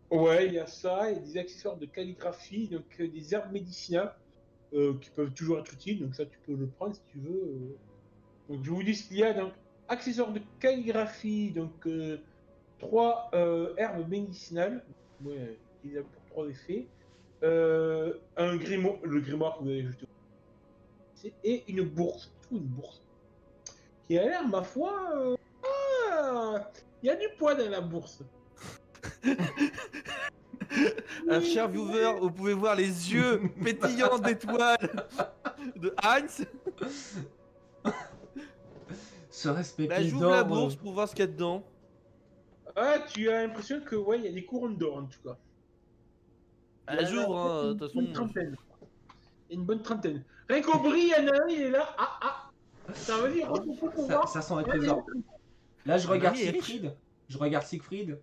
Ouais, il y a ça, et des accessoires de calligraphie, donc des herbes médicinales qui peuvent toujours être utiles, donc ça tu peux le prendre si tu veux. Donc je vous dis ce qu'il y a, donc accessoires de calligraphie, donc 3 herbes médicinales, ouais, utilisables pour 3 effets, un grimoire, le grimoire que vous avez jeté, et une bourse, une bourse, qui a l'air, ma foi, il y a du poids dans la bourse. Cher viewer, vous pouvez voir les yeux pétillants d'étoiles de Heinz. Ce respect Là, j'ouvre la bourse pour voir ce qu'il y a dedans. Ah, tu as l'impression que, ouais, il y a des couronnes d'or en tout cas. Ah, j'ouvre, hein, de toute Une façon. trentaine. Une bonne trentaine. Récobri, il y en a un, il est là. Ça veut dire, Ça sent un trésor. Là, je Mon regarde ami est riche. Siegfried. Je regarde Siegfried.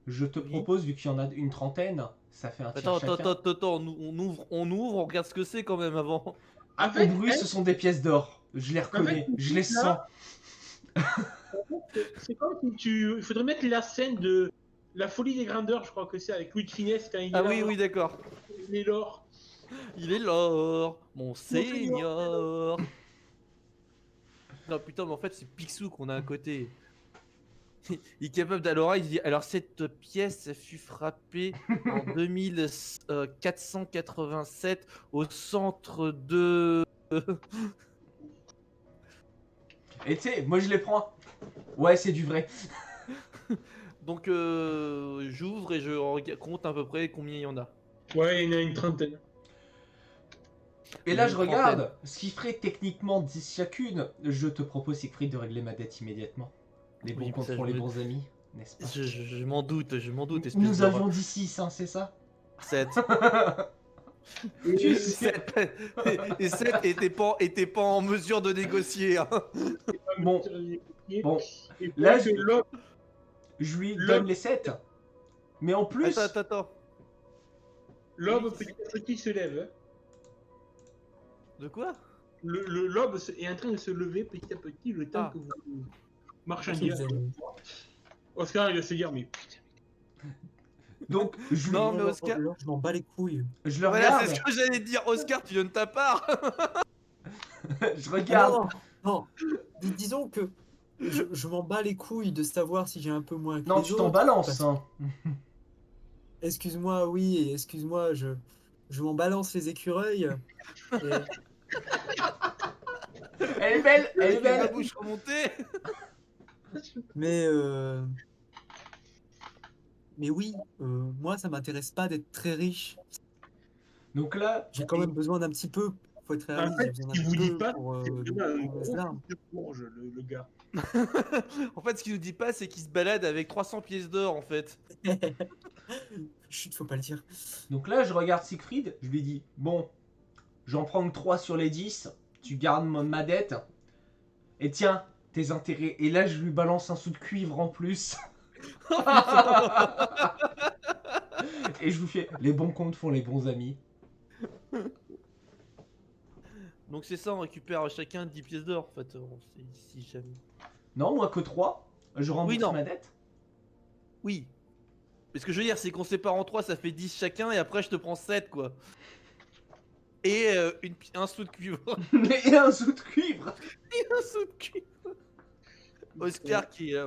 Je te Oui. propose, vu qu'il y en a une trentaine, ça fait un tiers chacun. Attends, on ouvre, on regarde ce que c'est quand même avant. Ah, En fait, au bruit, ce sont des pièces d'or. Je les reconnais, je les sens. C'est comme si il faudrait mettre la scène de La Folie des Grandeurs, je crois que c'est, avec Louis de Funès quand il est Ah là, oui, d'accord. il est l'or. Il est l'or, mon seigneur. Non putain, mais en fait c'est Picsou qu'on a à côté. Il est capable d'alors il dit alors cette pièce fut frappée en 2487 au centre de. Et tu sais, moi je les prends. Ouais, c'est du vrai. Donc j'ouvre et je compte à peu près combien il y en a. Ouais, il y en a une trentaine. Et là, Une je regarde, ce qui ferait techniquement 10 chacune. Je te propose, Siegfried, de régler ma dette immédiatement. Les bons Oui, comptes ça, font je les me- bons amis, n'est-ce pas? Je m'en doute, espèce Nous de avions dit 6, hein, c'est ça? 7. Tu sais. Et 7 était pas en mesure de négocier. Hein. Bon, bon. Et Là, là, l'homme, je lui Le- donne les 7. Mais en plus, Attends. l'homme petit à petit se lève. Hein. De quoi? L'homme est en train de se lever petit à petit le temps Ah. que vous marchandiez. Qu'ils aiment. Oscar, il va se dire, mais putain. donc, je, Non, lui- mais Oscar- Alors, je m'en bats les couilles. je le Voilà, regarde. c'est ce que j'allais te dire. Oscar, tu donnes ta part. Je Ah, regarde. non. Disons que je m'en bats les couilles de savoir si j'ai un peu moins que Non, les tu t'en autres, balances. parce- Hein. Excuse-moi, oui, et excuse-moi, je m'en balance les écureuils. Et- Elle est belle, elle est Avec la belle. bouche remontée. Mais oui, moi ça m'intéresse pas d'être très riche. Donc là, J'ai quand même besoin d'un petit peu. Faut être En réaliste, fait, j'ai besoin il d'un vous petit dit peu pas, pour c'est vraiment un pour mes gros armes. fils de bourge, le gars. En fait, ce qu'il nous dit pas, c'est qu'il se balade avec 300 pièces d'or, en fait. Chut, faut pas le dire. Donc là, je regarde Siegfried, je lui dis, bon, j'en prends que 3 sur les 10, tu gardes ma dette, et tiens, tes intérêts. Et là, je lui balance un sou de cuivre en plus. Et je vous fais, les bons comptes font les bons amis. Donc c'est ça, on récupère chacun 10 pièces d'or, en fait. Si jamais. Non, moi que 3, je rembourse non. ma dette. Oui. Mais ce que je veux dire, c'est qu'on sépare en 3, ça fait 10 chacun, et après je te prends 7, quoi. Et un sou de cuivre. Et un sou de cuivre. Un sou de cuivre. Oscar qui est.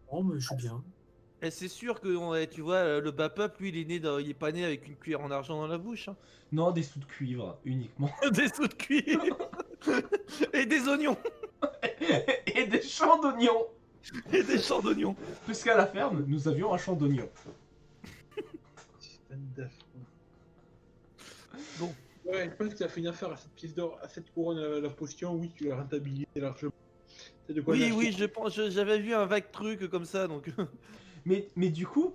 Oh, mais je suis bien. Et c'est sûr que tu vois, le bas peuple, lui, il est pas né avec une cuillère en argent dans la bouche. Hein. Non, des sous de cuivre uniquement. Des sous de cuivre. Et des oignons. Et des champs d'oignons. Et des champs d'oignons. Puisqu'à la ferme, nous avions un champ d'oignons. Bon. Ouais, je pense que tu as fait une affaire à cette pièce d'or, à cette couronne, la potion. Oui, tu l'as rentabilisé largement. C'est de quoi Oui, l'acheter. oui, j'avais vu un vague truc comme ça, donc. Mais du coup,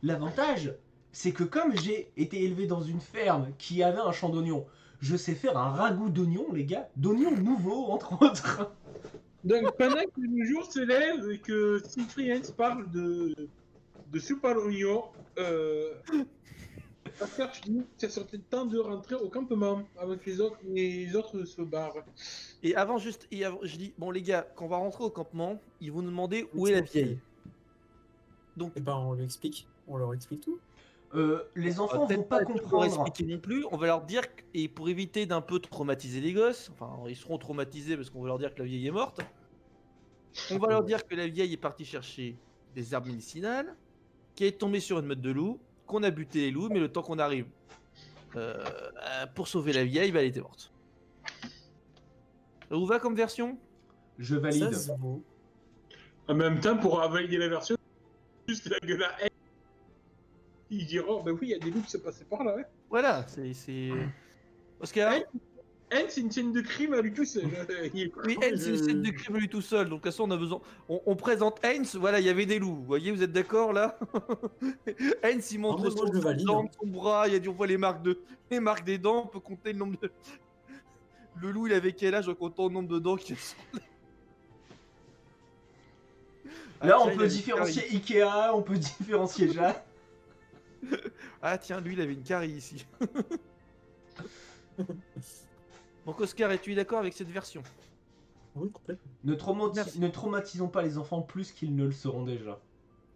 l'avantage, c'est que comme j'ai été élevé dans une ferme qui avait un champ d'oignons, je sais faire un ragoût d'oignons, les gars. D'oignons nouveaux, entre autres. Donc, pendant que le jour se lève et que Siegfried parle de soupe à l'oignon, Oscar, tu dis que ça serait le temps de rentrer au campement avant que les autres se barrent. Et avant, je dis, bon les gars, quand on va rentrer au campement, ils vont nous demander où est la vieille. Donc, Et ben, on lui explique. On leur explique tout. Les enfants vont peut-être pas leur comprendre. expliquer non plus. On va leur dire, et pour éviter d'un peu traumatiser les gosses, enfin ils seront traumatisés parce qu'on va leur dire que la vieille est morte. On va leur dire que la vieille est partie chercher des herbes médicinales, qu'elle est tombée sur une meute de loups, qu'on a buté les loups, mais le temps qu'on arrive pour sauver la vieille, bah, elle était morte. Ça vous va comme version? Je Ça valide. se vaut. En même temps, pour valider la version, juste la gueule à elle. Ils diront, ben oui, il y a des loups qui se passaient par là. Ouais. Voilà, c'est. Oscar? Elle, c'est une scène de crime à lui tout seul. Oui, Heinz, c'est une scène de crime lui tout seul. Donc, de toute façon, on a besoin. On présente Heinz, voilà, il y avait des loups. Vous voyez, vous êtes d'accord là? Heinz, il montre Ah, mais moi, son, je valide. dent, son bras, on voit les marques des dents, on peut compter le nombre de. Le loup, il avait quel âge en comptant le nombre de dents qu'il a. Là, Ah, on tiens, il peut avait différencier une Ikea, on peut différencier Jeanne. carie. Ah, tiens, lui, il avait une carie ici. Donc, Oscar, es-tu d'accord avec cette version? Oui, complètement. Merci. Ne traumatisons pas les enfants plus qu'ils ne le seront déjà.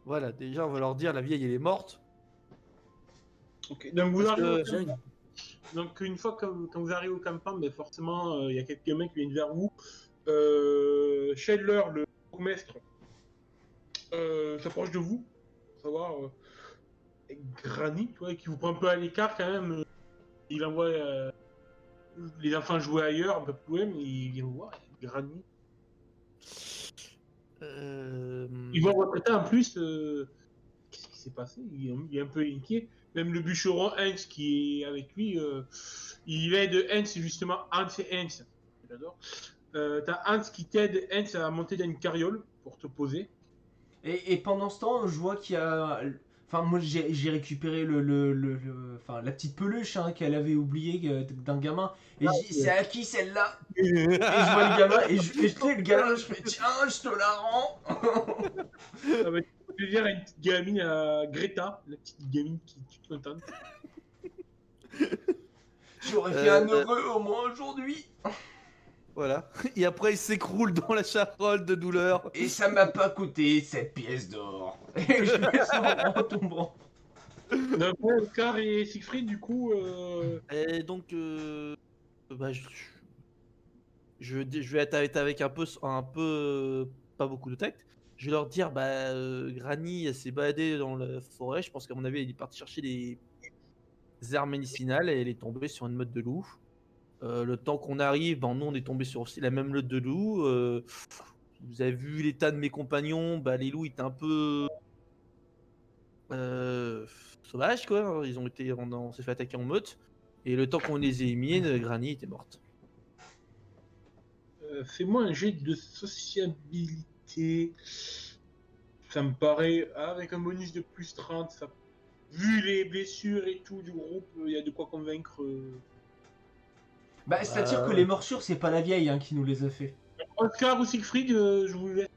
Voilà, déjà, on va leur dire la vieille, elle est morte. Ok, donc vous Parce arrivez que- au campement. Donc une fois que quand vous arrivez au campement, mais forcément, il y a quelques gamins qui viennent vers vous. Shadler, le bourgmestre, s'approche de vous, pour savoir, Granny, tu vois, qui vous prend un peu à l'écart quand même. Il envoie les enfants jouer ailleurs, un peu plus loin, mais il vient vous voir, Granny. Ils vont répéter en plus, qu'est-ce qui s'est passé? Il est un peu inquiet. Même le bûcheron Heinz qui est avec lui, il aide Heinz, justement, Hans et Heinz. J'adore. T'as Hans qui t'aide Heinz à monter dans une carriole pour te poser. Et pendant ce temps, je vois qu'il y a. Enfin, moi j'ai récupéré enfin, la petite peluche hein, qu'elle avait oubliée d'un gamin. Et je dis, c'est à qui celle-là? Et je vois le gamin, et je fais le gamin, je fais tiens, je te la rends. Ça va être plaisir à une petite gamine, à Greta, la petite gamine qui est toute contente. J'aurais fait un heureux au moins aujourd'hui. Voilà. Et après, il s'écroule dans la charole de douleur. Et ça m'a pas coûté 7 pièces d'or. Et je fais ça en tombant. Donc, ouais, Oscar et Siegfried, du coup, Et donc, bah, je vais être avec un peu, pas beaucoup de tact. Je vais leur dire, bah, Granny, elle s'est baladée dans la forêt. Je pense qu'à mon avis, elle est partie chercher des herbes médicinales et elle est tombée sur une meute de loups. Le temps qu'on arrive, ben, nous, on est tombé sur aussi la même meute de loups. Vous avez vu l'état de mes compagnons, bah, les loups étaient un peu sauvages, quoi. Ils ont été, on s'est fait attaquer en meute. Et le temps qu'on les ait éliminés, Granny était morte. fais-moi un jet de sociabilité. Ça me paraît, avec un bonus de plus 30, ça... vu les blessures et tout du groupe, il y a de quoi convaincre. Bah, c'est-à-dire que les morsures, c'est pas la vieille hein, qui nous les a fait. Oscar ou Siegfried, je vous laisse.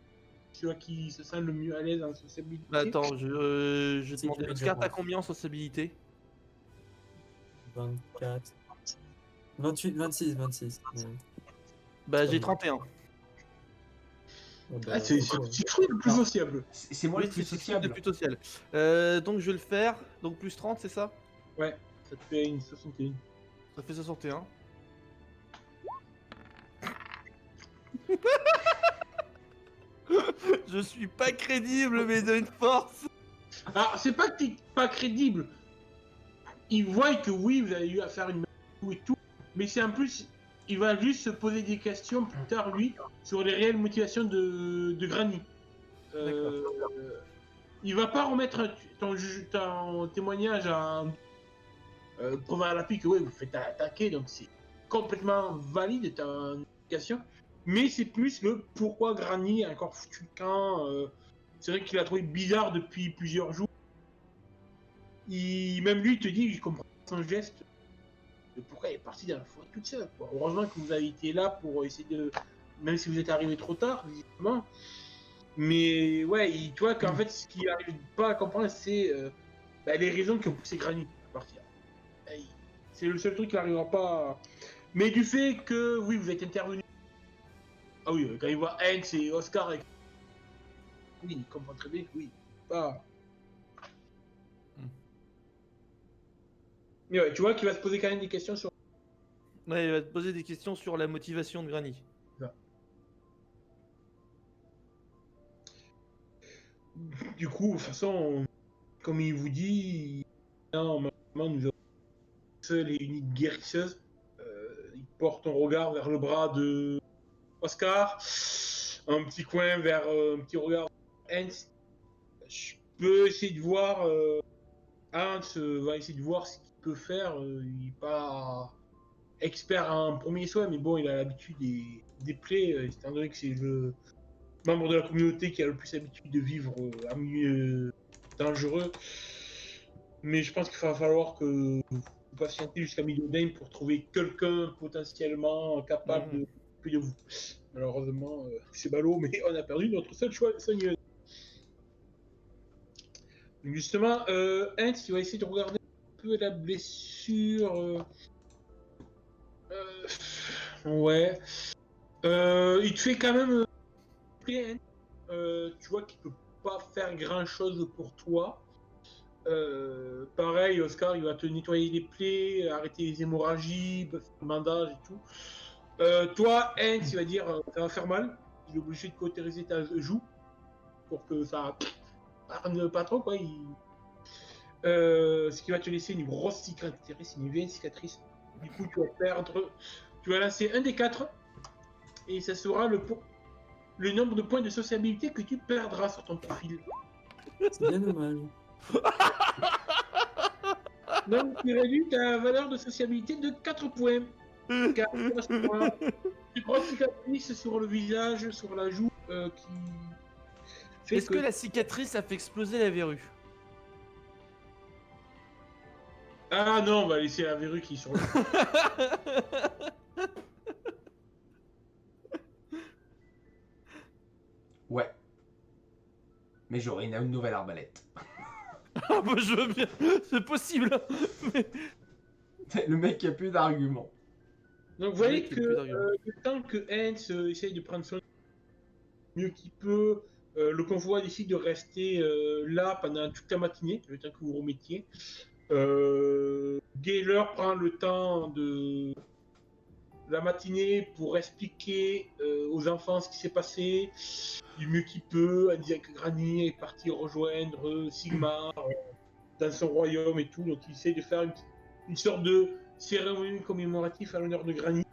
Celui qui se sent le mieux à l'aise en sociabilité. Bah, attends, je C'est demande qui Oscar, le t'as dire, combien en sociabilité? 24. 28, 26, 26. Mais... Bah, j'ai Combien 31. Oh, bah, Ah, c'est encore, Siegfried le plus Non. sociable. C'est moi Oui, le plus c'est sociable. le plus social. Donc, je vais le faire. Donc, plus 30, c'est ça? Ouais, Ça te fait une 61. Ça fait 61. Je suis pas crédible, mais d'une force. Alors, c'est pas que t'es pas crédible. Il voit que oui, vous avez eu à faire une et tout, mais c'est en plus, il va juste se poser des questions plus tard, lui, sur les réelles motivations de Granny. Il va pas remettre ton témoignage preuve à l'appui que oui, vous faites attaquer, donc c'est complètement valide ta indication. Mais c'est plus le pourquoi Granny a encore foutu le camp. C'est vrai qu'il a trouvé bizarre depuis plusieurs jours. Même lui, il te dit, je comprends son geste. De pourquoi il est parti dans la forêt toute seule. Quoi. Heureusement que vous avez été là pour essayer de. Même si vous êtes arrivé trop tard, visiblement. Mais ouais, tu vois qu'en fait, ce qu'il n'arrive pas à comprendre, c'est les raisons qui ont poussé Granny à partir. C'est le seul truc qu'il n'arrivera pas à... Mais du fait que, oui, vous êtes intervenu. Ah oui, quand il voit Hanks et Oscar. Oui, il comprend très bien que oui. Pas. Mais ouais, tu vois qu'il va se poser quand même des questions sur. Ouais, il va te poser des questions sur la motivation de Granny. Ça. Du coup, de toute façon, comme il vous dit, normalement, nous avons une seule et unique guérisseuse. Il porte un regard vers le bras de Oscar, un petit coin vers un petit regard vers Hans. Je peux essayer de voir. Hans va essayer de voir ce qu'il peut faire. Il n'est pas expert en premier soin, mais bon, il a l'habitude des plaies, étant donné que c'est le membre de la communauté qui a le plus l'habitude de vivre en milieu dangereux. Mais je pense qu'il va falloir que vous patientez jusqu'à Midodane pour trouver quelqu'un potentiellement capable de s'occuper de vous. Malheureusement, c'est ballot, mais on a perdu notre seul choix soigneuse. Justement, Hans, il va essayer de regarder un peu la blessure. Ouais. Il te fait quand même. Tu vois qu'il peut pas faire grand chose pour toi. Pareil, Oscar, il va te nettoyer les plaies, arrêter les hémorragies, le bandage et tout. Toi, Hans, il va dire ça va faire mal. Il est obligé de cautériser ta joue pour que ça arne pas trop, quoi. Ce qui va te laisser une grosse cicatrice, une vieille cicatrice. Du coup, tu vas perdre. Tu vas lancer un des 4 et ça sera le nombre de points de sociabilité que tu perdras sur ton profil. C'est bien dommage. Donc, tu réduis ta valeur de sociabilité de 4 points. Car une grosse cicatrice sur le visage, sur la joue, qui fait Est-ce que la cicatrice a fait exploser la verrue? Ah non, on va laisser la verrue qui est sur le... Ouais. Mais j'aurai une nouvelle arbalète. Ah bah je veux bien, c'est possible. Mais... Le mec qui a plus d'arguments. Donc vous voyez que le temps que Hans essaye de prendre soin mieux qu'il peut, le convoi décide de rester là pendant toute la matinée, le temps que vous remettiez. Gaylor prend le temps de la matinée pour expliquer aux enfants ce qui s'est passé du mieux qu'il peut, à dire que Granny est parti rejoindre Sigmar dans son royaume et tout, donc il essaie de faire une sorte de cérémonie commémorative à l'honneur de Granny.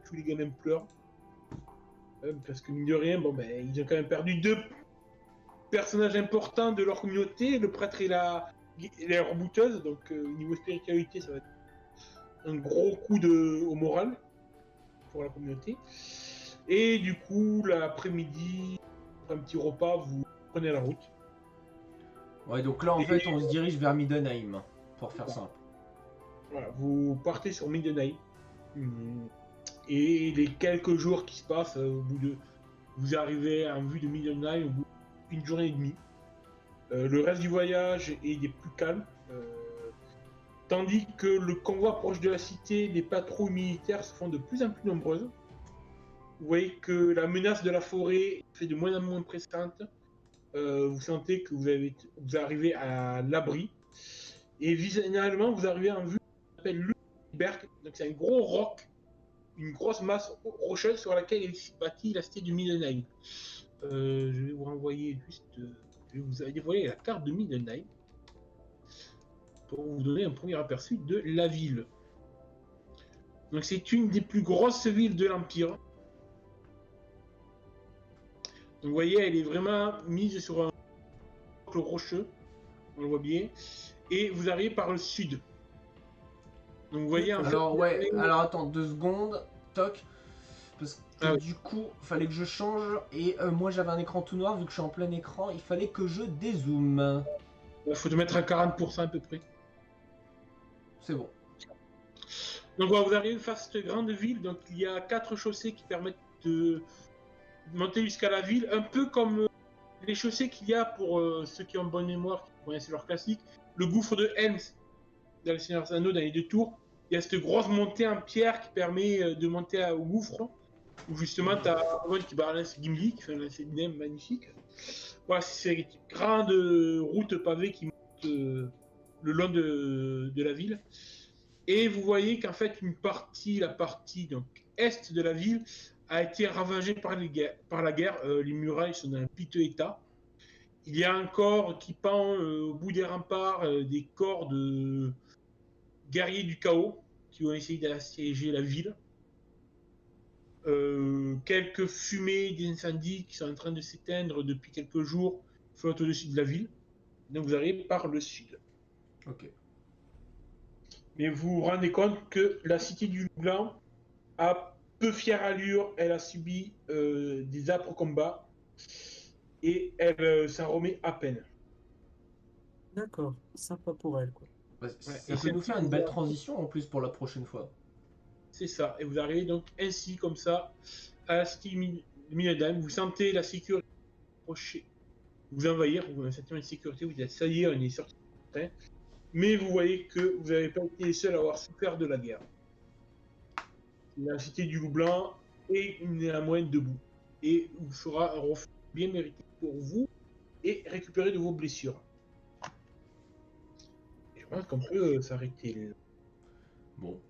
Tous les gamins pleurent parce que mine de rien, ils ont quand même perdu 2 personnages importants de leur communauté, le prêtre et la rebouteuse, donc niveau spiritualité ça va être un gros coup au moral pour la communauté. Et du coup, l'après-midi, un petit repas, vous prenez la route. Ouais, donc là, en fait, on se dirige vers Middenheim, pour faire simple. Voilà, vous partez sur Middenheim. Et les quelques jours qui se passent, au bout de... Vous arrivez en vue de Middenheim au bout d'une journée et demie. Le reste du voyage est des plus calmes. Tandis que le convoi proche de la cité, les patrouilles militaires se font de plus en plus nombreuses. Vous voyez que la menace de la forêt fait de moins en moins pressante. Vous sentez que vous arrivez à l'abri. Et visuellement, vous arrivez en vue appelle le Berg. Donc c'est un gros roc, une grosse masse rocheuse sur laquelle est bâtie la cité de Middenheim. Je vais vous renvoyer juste, je vais vous dévoiler la carte de Middenheim pour vous donner un premier aperçu de la ville. Donc c'est une des plus grosses villes de l'Empire. Donc vous voyez, elle est vraiment mise sur un socle rocheux, on le voit bien, et vous arrivez par le sud. Donc vous voyez en fait. Alors ouais, alors attends 2 secondes, toc, parce que Ah oui. du coup, fallait que je change, et moi j'avais un écran tout noir, vu que je suis en plein écran, il fallait que je dézoome. Il faut te mettre à 40% à peu près. C'est bon. Donc voilà, vous arrivez face à cette grande ville, donc il y a 4 chaussées qui permettent de monter jusqu'à la ville, un peu comme les chaussées qu'il y a pour ceux qui ont bonne mémoire, qui connaissent leur classique, le gouffre de Helms dans le Seigneur des Anneaux, dans les 2 tours. Il y a cette grosse montée en pierre qui permet de monter au gouffre, où justement tu as Aragorn qui balance Gimli, qui fait un lancer de neige magnifique. Voilà, c'est une grande route pavée qui monte le long de la ville. Et vous voyez qu'en fait, la partie donc, est de la ville a été ravagée par la guerre. Les murailles sont dans un piteux état. Il y a un corps qui pend au bout des remparts, des corps de guerriers du chaos qui ont essayé d'assiéger la ville. Quelques fumées d'incendie qui sont en train de s'éteindre depuis quelques jours flottent au-dessus de la ville. Donc vous arrivez par le sud. Ok. Mais vous vous rendez compte que la cité du Loup Blanc a peu fière allure, elle a subi des âpres combats et elle s'en remet à peine. D'accord, sympa pour elle, quoi. Bah, Ouais, ça et peut nous celle-ci, faire une belle transition en plus pour la prochaine fois. c'est ça. Et vous arrivez donc ainsi, comme ça, à la cité de Middenheim. Vous sentez la sécurité approcher, vous envahir, vous sentez une sécurité, vous dites ça y est, on est sorti. Mais vous voyez que vous n'avez pas été les seuls à avoir souffert de la guerre. La cité du Loup Blanc est néanmoins debout et vous fera un refuge bien mérité pour vous et récupérer de vos blessures. Je pense qu'on peut s'arrêter là. Bon,